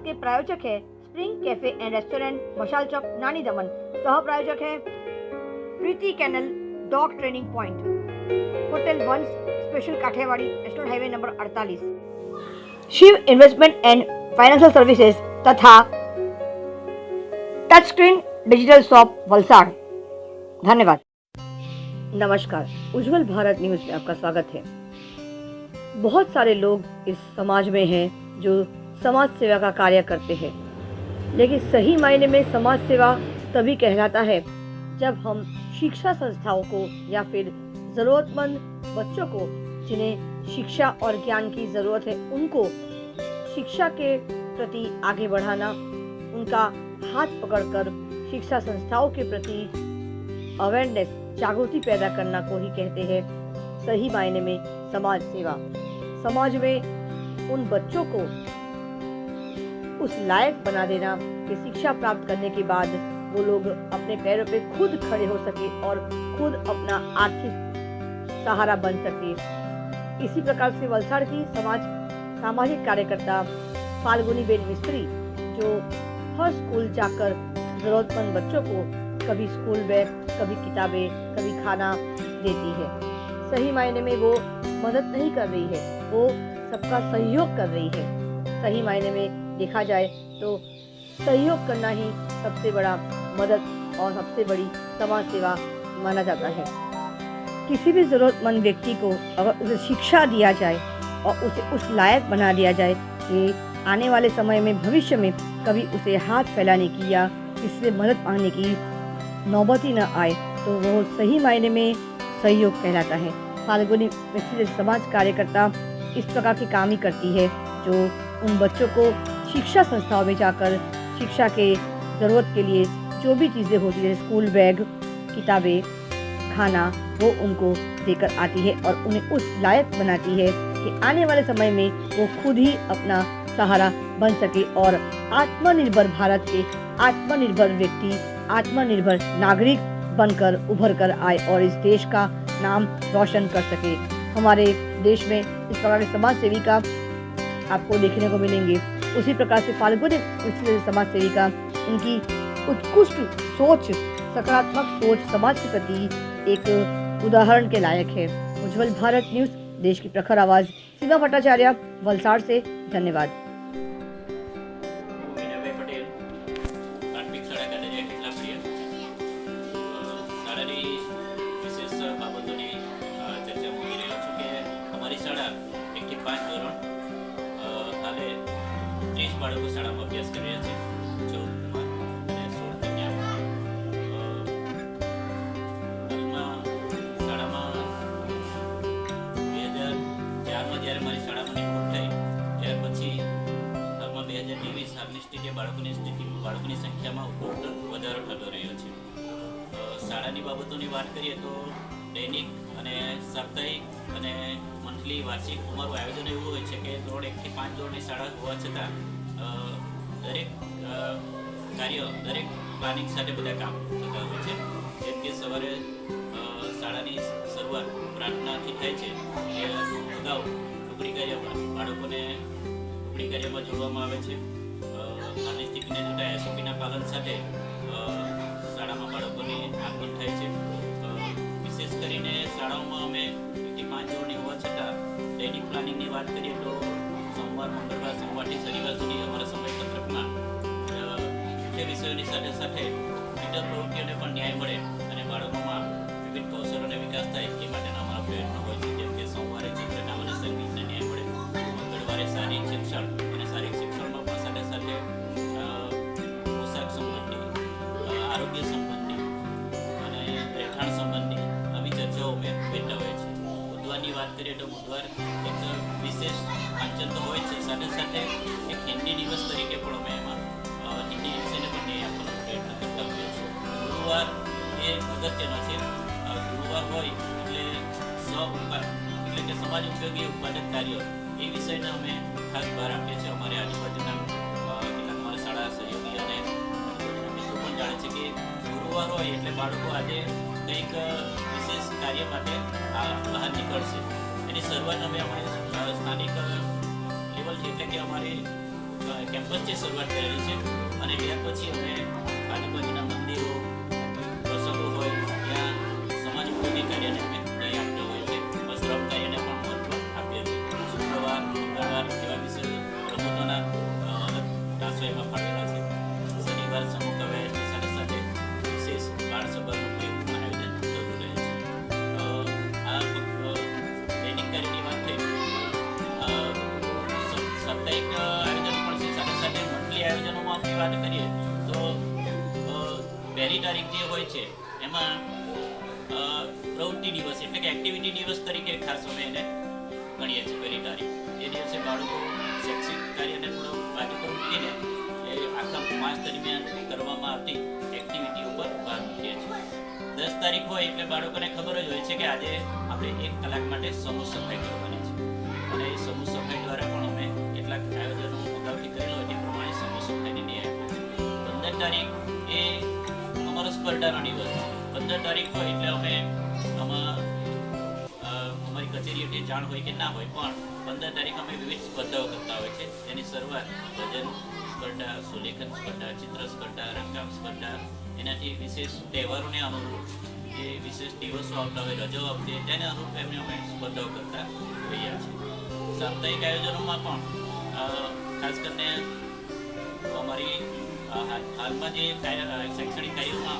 इसके प्रायोजक है स्प्रिंग कैफे एंड रेस्टोरेंट, मशाल चौक, नानी दमन। सह प्रायोजक है Preeti kennel dog training point, hotel once special Kathiyawadi, national highway number 48, Shiv investment and financial services तथा touch screen digital shop Valsad. धन्यवाद। नमस्कार, उज्जवल भारत न्यूज में आपका स्वागत है। बहुत सारे लोग इस समाज में हैं जो समाज सेवा का कार्य करते हैं, लेकिन सही मायने में समाज सेवा तभी कहलाता है जब हम शिक्षा संस्थाओं को या फिर जरूरतमंद बच्चों को जिन्हें शिक्षा और ज्ञान की जरूरत है उनको शिक्षा के प्रति आगे बढ़ाना, उनका हाथ पकड़कर शिक्षा संस्थाओं के प्रति अवेयरनेस, जागृति पैदा करना को ही कहते हैं सही मायने में समाज सेवा। समाज में उन बच्चों को उस लायक बना देना कि शिक्षा प्राप्त करने के बाद वो लोग अपने पैरों पे खुद खड़े हो सके और खुद अपना आर्थिक सहारा बन सके। इसी प्रकार से वलसाड़ की सामाजिक कार्यकर्ता फाल्गुनी बेन मिस्त्री, जो हर स्कूल जाकर जरूरतमंद बच्चों को कभी स्कूल बैग, कभी किताबें, कभी खाना देती है। सही मायने में वो मदद नहीं कर रही है, वो सबका सहयोग कर रही है। सही मायने में देखा जाए तो सहयोग करना ही सबसे बड़ा मदद और सबसे बड़ी समाज सेवा माना जाता है। किसी भी जरूरतमंद व्यक्ति को अगर उसे शिक्षा दिया जाए और उसे उस लायक बना दिया जाए कि आने वाले समय में, भविष्य में कभी उसे हाथ फैलाने की या किसी से मदद मांगने की नौबत ही न आए, तो वो सही मायने में सहयोग कहलाता है। फाल्गुनी मिस्त्री समाज कार्यकर्ता इस प्रकार के काम ही करती है, जो उन बच्चों को शिक्षा संस्थाओं में जाकर शिक्षा के ज़रूरत के लिए जो भी चीज़ें होती है, स्कूल बैग, किताबें, खाना, वो उनको देकर आती है और उन्हें उस लायक बनाती है कि आने वाले समय में वो खुद ही अपना सहारा बन सके और आत्मनिर्भर भारत के आत्मनिर्भर व्यक्ति, आत्मनिर्भर नागरिक बनकर उभर कर आए और इस देश का नाम रोशन कर सके। हमारे देश में इस प्रकार के समाज सेविका आपको देखने को मिलेंगे। उसी प्रकार से फाल्गुनी समाज सेविका, उनकी उत्कृष्ट सोच, सकारात्मक सोच समाज के प्रति एक उदाहरण के लायक है। उज्जवल भारत न्यूज, देश की प्रखर आवाज, सीमा भट्टाचार्य, वलसाड़ से। धन्यवाद। બાળકો શાળામાં અભ્યાસ કરી રહ્યા છે, 14 અને 16 કન્યાઓ। હાલમાં શાળામાં 2004માં જ્યારે મારી શાળામાં નિમણૂક થઈ ત્યાર પછી હાલમાં 2023 હાલની સ્થિતિએ બાળકોની સંખ્યામાં ખૂબ વધારો થતો રહ્યો છે। શાળાની બાબતોની વાત કરીએ તો દૈનિક અને સાપ્તાહિક અને મંથલી, વાર્ષિક અમારું આયોજન એવું હોય છે કે ધોરણ 1 થી 5 ધોરણની શાળા હોવા છતાં દરેક કાર્ય, દરેક પ્લાનિંગ સાથે બધા કામ થતા હોય છે। જેમ કે સવારે શાળાની શરૂઆત પ્રાર્થનાથી થાય છે, એ અગાઉ ટુકડી કાર્યમાં બાળકોને ટુકડી કાર્યમાં જોડવામાં આવે છે। હાલની સ્થિતિને જોતા એસઓપીના પાલન સાથે શાળામાં બાળકોની આગમન થાય છે। વિશેષ કરીને શાળાઓમાં અમે 1 થી 5 ધોરણની હોવા છતાં દૈનિક પ્લાનિંગની વાત કરીએ તો સોમવાર, મંગળવાર, સોમવારથી શનિવાર સુધી અમારા સમયપત્રકમાં મુખ્ય વિષયોની સાથે સાથે ઇતર પ્રવૃત્તિઓને પણ ન્યાય મળે અને બાળકોમાં વિવિધ કૌશલ્યોને વિકાસ થાય એ માટેના અમારા પ્રયત્નો હોય છે। જેમ કે સોમવારે ચિત્રકામ અને સંગીતને ન્યાય મળે, મંગળવારે શારીરિક શિક્ષણ અને શારીરિક શિક્ષણમાં પણ સાથે સાથે પોશાક સંબંધી, આરોગ્ય સંબંધી અને રહેઠાણ સંબંધી આવી ચર્ચાઓ અમે કરતા હોય છે। બુધવારની વાત કરીએ તો બુધવાર એક વિશેષ વાંચન તો હોય છે, સાથે સાથે એક હિન્દી દિવસ તરીકે પણ અમે એમાં હિન્દી વિષયને પણ ન્યાય આપવાનો પ્રયત્ન કરતા હોઈએ છીએ। ગુરુવાર એ અગત્યનો છે। ગુરુવાર હોય એટલે ઉપકાર એટલે કે સમાજ ઉપયોગી ઉત્પાદક કાર્ય એ વિષયને અમે ખાસ ભાર આપીએ છીએ। અમારે આજુબાજુના કેટલાક અમારા શાળા સહયોગી અને મિત્રો પણ જાણે છે કે ગુરુવાર હોય એટલે બાળકો આજે કંઈક વિશેષ કાર્ય માટે બહાર નીકળશે। એની શરૂઆત અમે અમારી સ્થાનિક લેવલથી એટલે કે અમારી કેમ્પસથી શરૂઆત કરેલી છે અને ત્યાર પછી અમે આજુબાજુના મંદિરો પ્રસંગો હોય ત્યાં સમાજ ઉપયોગી કાર્યને અમે અહીં આપતા હોય છે. શ્રમ કાર્યને પણ મહત્વ આપીએ છીએ. શુક્રવાર મંગળવાર એવા વિશે રમતોના તાસો એમાં ફાળવેલા છે. શનિવાર સમૂહ કવાયતની સાથે સાથે વિશેષ બાળ સભાનું પણ આયોજન થતું રહે છે. આ દૈનિક કાર્યની વાત થઈ. સાપ્તાહિક આયોજનો પણ છે. સાથે સાથે મંથલી આયોજનોમાં આપણે વાત કરીએ તો પહેલી તારીખ જે હોય છે એમાં પ્રવૃત્તિ દિવસ એટલે કે એક્ટિવિટી દિવસ તરીકે ખાસ અમે એને ગણીએ છીએ. પહેલી તારીખ એ દિવસે બાળકો શૈક્ષિક કાર્યને થોડો બાજુ પર મૂકીને એ આખા માસ દરમિયાન કરવામાં આવતી એક્ટિવિટી ઉપર ભાર મૂકીએ છીએ. 10 તારીખ હોય એટલે બાળકોને ખબર જ હોય છે કે આજે આપણે 1 કલાક માટે સમૂહ સફાઈ કરવાની છે અને એ સમૂહ સફાઈ દ્વારા પણ અમે કેટલાક આયોજનો અગાઉથી કરેલો હોય તે પ્રમાણે સમૂહ સફાઈની નિયમ છે. 15 તારીખ એ અમારો સ્પર્ધાનો દિવસ છે. 15 તારીખ હોય એટલે અમે આમાં અમારી કચેરીએ જાણ હોય કે ના હોય પણ 15 તારીખ અમે વિવિધ સ્પર્ધાઓ કરતા હોય છે. તેની શરૂઆત ભજન સ્પર્ધા, સુલેખન સ્પર્ધા, ચિત્ર સ્પર્ધા, રંગકામ સ્પર્ધા, એનાથી વિશેષ તહેવારોને અનુરૂપ જે વિશેષ દિવસો આવતા હોય, રજાઓ આવતી હોય તેને અનુરૂપ એમને અમે સ્પર્ધાઓ કરતા રહ્યા છીએ. સાપ્તાહિક આયોજનોમાં પણ ખાસ કરીને અમારી હાલમાં જે શૈક્ષણિક કાર્યોમાં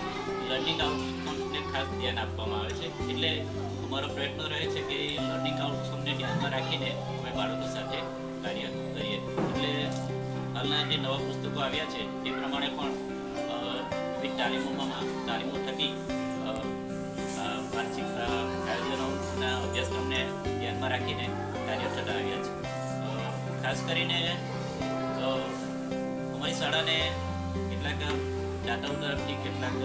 લર્નિંગ આઉટકમ્સને ખાસ ધ્યાન આપવામાં આવે છે. એટલે અમારો પ્રયત્ન રહે છે કે લર્નિંગ આઉટકમને ધ્યાનમાં રાખીને અમે બાળકો સાથે કાર્ય કરીએ. એટલે હાલના જે નવા પુસ્તકો આવ્યા છે તે પ્રમાણે પણ વિવિધ તાલીમો થકી વાર્ષિક આયોજનોના અભ્યાસક્રમને ધ્યાનમાં રાખીને કાર્ય થતા આવ્યા છે. ખાસ કરીને અમારી શાળાને કેટલાક દાતાઓ તરફથી કેટલાક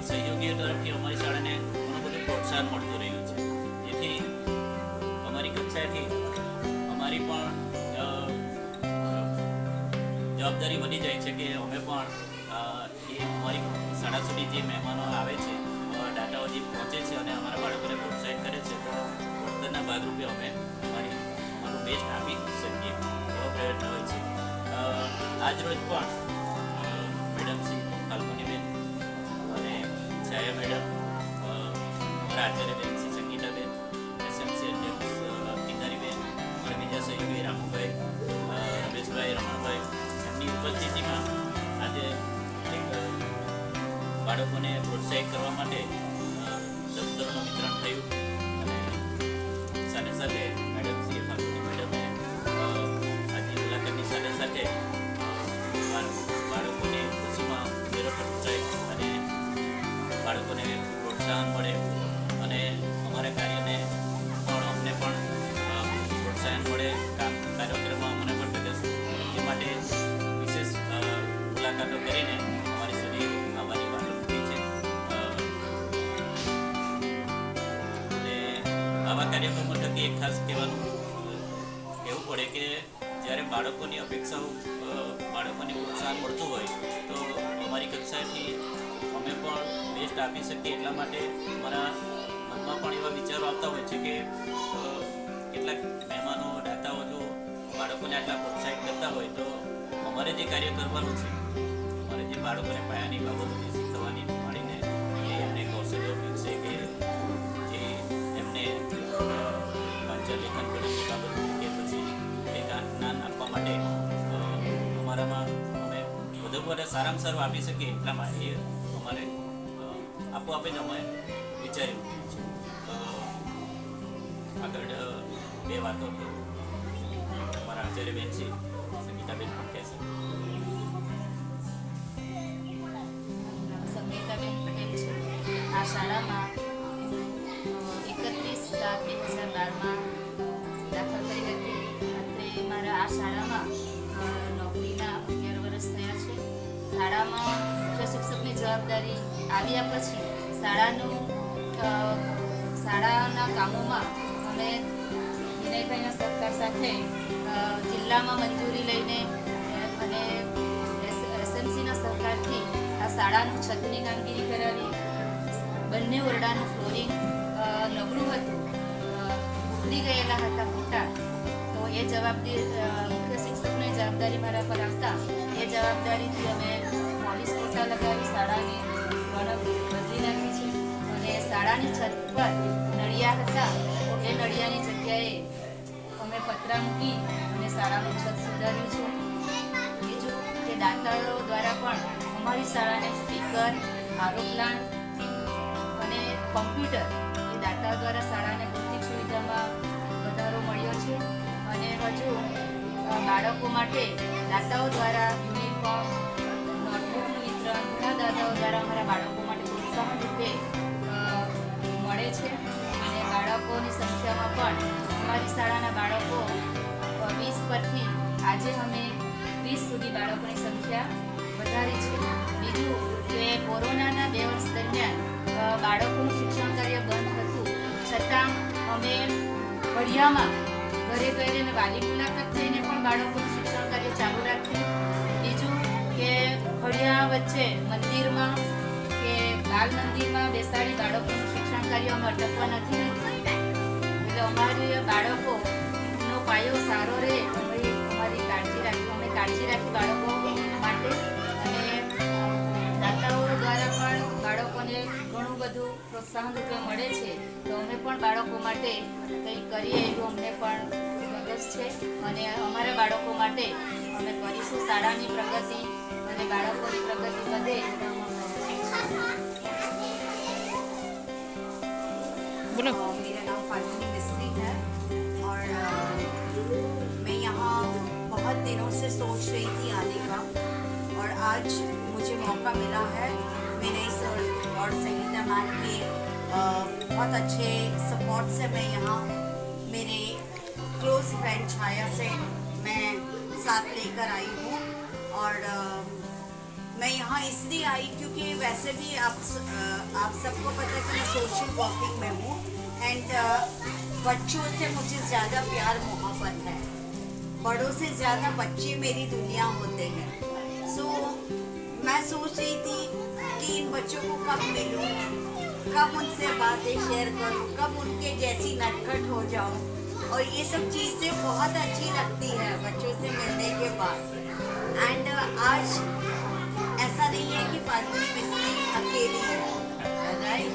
સહયોગીઓ તરફથી અમારી શાળાને ઘણું બધું પ્રોત્સાહન મળતું રહ્યું છે. જેથી અમારી કક્ષાએથી અમારી પણ જવાબદારી વધી જાય છે કે અમે પણ એ અમારી શાળા સુધી જે મહેમાનો આવે છે, દાતાઓ જે પહોંચે છે અને અમારા બાળકોને પ્રોત્સાહિત કરે છે તો વળતરના ભાગરૂપે અમે અમારું બેસ્ટ આપી શકીએ એવો પ્રયત્ન હોય છે. આજ રોજ પણ મેડમ શ્રી ફાલ્ગુનીબેન અને છાયા મેડમ, અમારા આચાર્યબેન શ્રી સંગીતાબેન, એસએમસી અધ્યક્ષ કિનારીબેન, અમારા બીજા સહયોગી રામુભાઈ, રમેશભાઈ, રમણભાઈ, એમની ઉપસ્થિતિમાં આજે બાળકોને પ્રોત્સાહિત કરવા માટે દફતરોનું વિતરણ થયું અને સાથે સાથે મેડમ શ્રી ફાલ્ગુની મેડમે આજની મુલાકાતની સાથે સાથે બાળકોને ખુશીમાં ઉમેરો થાય અને બાળકોને પ્રોત્સાહન મળે અને અમારા કાર્યને પણ અમને પણ પ્રોત્સાહન મળે, કાર્યક્રમમાં અમને પણ પ્રગતિ એ માટે વિશેષ મુલાકાતો કરીને અમારી સુધી આવવાની વાતો મૂકી છે. અને આવા કાર્યક્રમો થકી એક ખાસ કહેવું પડે કે જ્યારે બાળકોની અપેક્ષાઓ બાળકોને પ્રોત્સાહન મળતું હોય તો અમારી કક્ષાએથી અમે પણ બેસ્ટ આપી શકીએ. એટલા માટે અમારા મનમાં પણ એવા વિચારો આવતા હોય છે કે કેટલાક મહેમાનો, દાતાઓ જો બાળકોને આટલા પ્રોત્સાહિત કરતા હોય તો અમારે જે કાર્ય કરવાનું છે, અમારે જે બાળકોને પાયાની બાબતોને શીખવાની મળીને એ એમને કૌશલ્યો વિકસે કે જે એમને વાંચન લેખન ગણિતની બાબતો કે પછી એ જ્ઞાન આપવા માટે અમારામાં અમે વધુ સારામાં સારું આપી શકીએ એટલા માટે એ અમારે આપોઆપે જ અમે વિચાર્યું છે. આગળ બે વાતો અમારા આચાર્યબેન છે સંગીતાબેન પણ કહેશે. સંગીતાબેન પટેલ છે. આ શાળામાં 31/7/2012માં દાખલ કરી હતી. અત્રે મારા આ શાળામાં નોકરીના 11 વર્ષ થયા છે. શાળામાં મુખ્ય શિક્ષકની જવાબદારી આવ્યા પછી શાળાના કામોમાં અમે વિનયભાઈના સહકાર સાથે જિલ્લામાં મંજૂરી લઈને અને એસએમસીના સહકારથી આ શાળાનું છતની કામગીરી કરાવી. બંને ઓરડાનું ફ્લોરિંગ નબળું હતું, ઉખડી ગયેલા હતા ફૂટા, તો એ જવાબદારી મુખ્ય શિક્ષકની જવાબદારી મારા પર આવતા એ જવાબદારીથી અમે પોલીસ કોટા લગાવી શાળાની રણક બદલી નાખી છે અને શાળાની છત પર નળિયા હતા એ નળિયાની જગ્યાએ અમે પતરા મૂકી અને શાળાનું છત સુધાર્યું છે. બીજું કે દાતાઓ દ્વારા પણ અમારી શાળાને સ્પીકર, આરો પ્લાન્ટ અને કોમ્પ્યુટર એ દાતાઓ દ્વારા શાળાને ભૌતિક સુવિધામાં વધારો મળ્યો છે. અને હજુ બાળકો માટે દાતાઓ દ્વારા યુનિફોર્મ, નોટબુકનું વિતરણ ઘણા દાતાઓ દ્વારા અમારા બાળકો માટે પ્રોત્સાહન રૂપે મળે છે. અને બાળકોની સંખ્યામાં પણ અમારી શાળાના બાળકો 20 પરથી આજે અમે 30 સુધી બાળકોની સંખ્યા વધારી છે. બીજું કે કોરોનાના 2 વર્ષ દરમિયાન બાળકોનું શિક્ષણ કાર્ય બંધ હતું છતાં અમે ફળિયામાં ઘરે ઘરે વાલી મુલાકાત થઈને પણ બાળકોનું શિક્ષણ કાર્ય ચાલુ રાખ્યું. બીજું કે ફળિયા વચ્ચે મંદિરમાં કે બાલ મંદિરમાં બેસાડી બાળકોનું શિક્ષણ કાર્ય અમે અટકવા નથી દીધું. એટલે અમારી બાળકોનો પાયો સારો રહે અમારી કાળજી રાખી બાળકો માટે. અને દાતાઓ દ્વારા પણ બાળકોને ઘણું બધું પ્રોત્સાહન રૂપે મળે છે તો અમે પણ બાળકો માટે કંઈક કરીએ એવું અમને પણ મગજ છે. અને અમારા બાળકો માટે અમે કરીશું શાળાની પ્રગતિ અને બાળકોની પ્રગતિ વધે. मेरा नाम फाल्गुनी मिस्त्री है और मैं यहाँ बहुत दिनों से सोच रही थी आने का और आज मुझे मौका मिला है. विनय सर और संगीता मैम के बहुत अच्छे सपोर्ट से मैं यहाँ मेरे क्लोज फ्रेंड छाया से मैं साथ लेकर आई हूँ. और मैं यहाँ इसलिए आई क्योंकि वैसे भी आप सबको पता है कि मैं सोशल वर्किंग में हूँ एंड बच्चों से मुझे ज़्यादा प्यार मोहब्बत है. बड़ों से ज़्यादा बच्चे मेरी दुनिया होते हैं. सो मैं सोच रही थी कि इन बच्चों को कब मिलूँ, कब उनसे बातें शेयर करूँ, कब उनके जैसी नटखट हो जाऊँ. और ये सब चीज़ें बहुत अच्छी लगती है बच्चों से मिलने के बाद. एंड आज ऐसा नहीं है कि फाल्गुनी मिस्त्री अकेली है, राइट.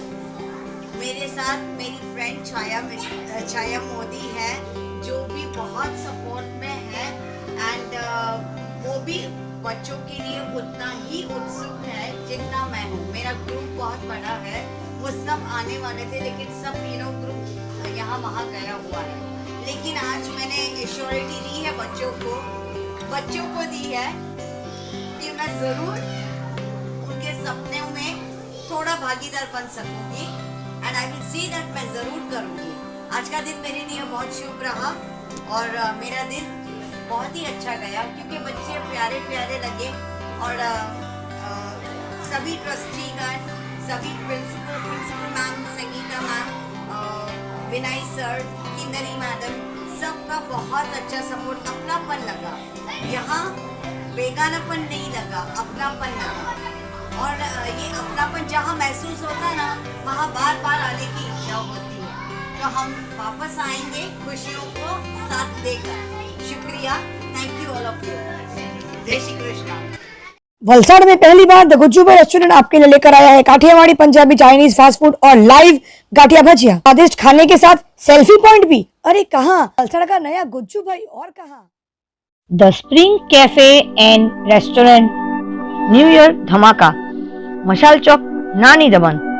मेरे साथ मेरी फ्रेंड छाया मोदी है जो भी बहुत सपोर्ट में है एंड वो भी बच्चों के लिए उतना ही उत्सुक है जितना मैं हूँ. मेरा ग्रुप बहुत बड़ा है, वो सब आने वाले थे लेकिन सब ग्रुप यहाँ वहाँ गया हुआ है. लेकिन आज मैंने एश्योरिटी दी है बच्चों को दी है कि मैं ज़रूर उनके सपनों में थोड़ा भागीदार बन सकूंगी and I will see that मैं ज़रूर करूंगी. आज का दिन मेरे लिए बहुत शुभ रहा और मेरा दिन बहुत ही अच्छा गया क्योंकि बच्चे प्यारे प्यारे लगे. और सभी ट्रस्टीगण, सभी प्रिंसिपल मैम, संगीता मैम, विनय सर, किन्नरी मैडम, सबका बहुत अच्छा सपोर्ट. अपनापन लगा यहाँ, बेगानापन नहीं लगा, अपनापन लगा. और ये अपनापन जहाँ महसूस होता है ना वहाँ बार बार आने की इच्छा होती है. तो हम वापस आएंगे खुशियों को साथ देकर. शुक्रिया. Thank you all of you. जय श्री कृष्ण. वलसाड़ में पहली बार द गुज्जूभाई रेस्टोरेंट आपके लिए लेकर आया है Kathiawadi, Punjabi, Chinese, fast food और लाइव गाठिया भजिया. स्वादिष्ट खाने के साथ सेल्फी पॉइंट भी. अरे कहाँ, वलसाड़ का नया गुज्जूभाई और कहाँ. The spring cafe and restaurant, new year धमाका, मशाल चौक, नानी दमन.